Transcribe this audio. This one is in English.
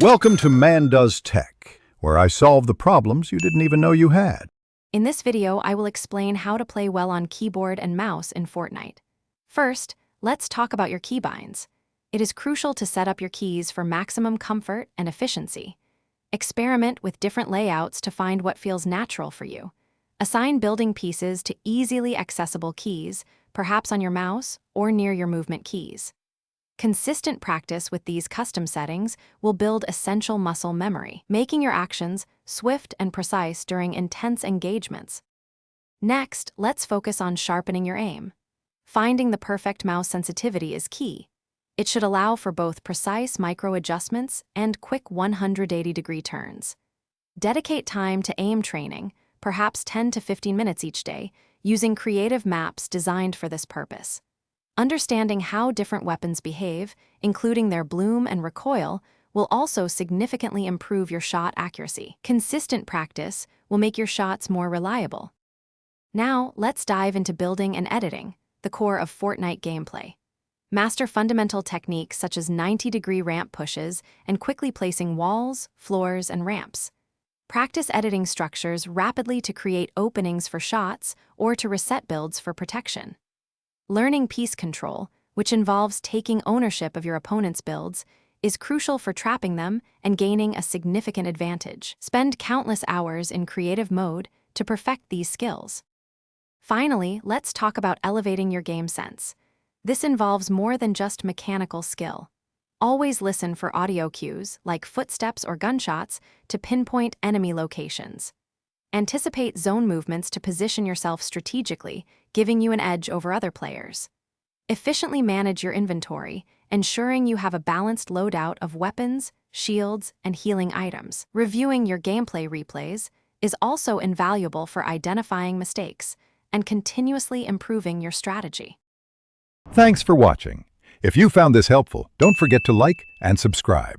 Welcome to Man Does Tech, where I solve the problems you didn't even know you had. In this video, I will explain how to play well on keyboard and mouse in Fortnite. First, let's talk about your keybinds. It is crucial to set up your keys for maximum comfort and efficiency. Experiment with different layouts to find what feels natural for you. Assign building pieces to easily accessible keys, perhaps on your mouse or near your movement keys. Consistent practice with these custom settings will build essential muscle memory, making your actions swift and precise during intense engagements. Next, let's focus on sharpening your aim. Finding the perfect mouse sensitivity is key. It should allow for both precise micro-adjustments and quick 180-degree turns. Dedicate time to aim training, perhaps 10 to 15 minutes each day, using creative maps designed for this purpose. Understanding how different weapons behave, including their bloom and recoil, will also significantly improve your shot accuracy. Consistent practice will make your shots more reliable. Now, let's dive into building and editing, the core of Fortnite gameplay. Master fundamental techniques such as 90-degree ramp pushes and quickly placing walls, floors, and ramps. Practice editing structures rapidly to create openings for shots or to reset builds for protection. Learning piece control, which involves taking ownership of your opponent's builds, is crucial for trapping them and gaining a significant advantage. Spend countless hours in creative mode to perfect these skills. Finally, let's talk about elevating your game sense. This involves more than just mechanical skill. Always listen for audio cues, like footsteps or gunshots, to pinpoint enemy locations. Anticipate zone movements to position yourself strategically, giving you an edge over other players. Efficiently manage your inventory, ensuring you have a balanced loadout of weapons, shields, and healing items. Reviewing your gameplay replays is also invaluable for identifying mistakes and continuously improving your strategy. Thanks for watching. If you found this helpful, don't forget to like and subscribe.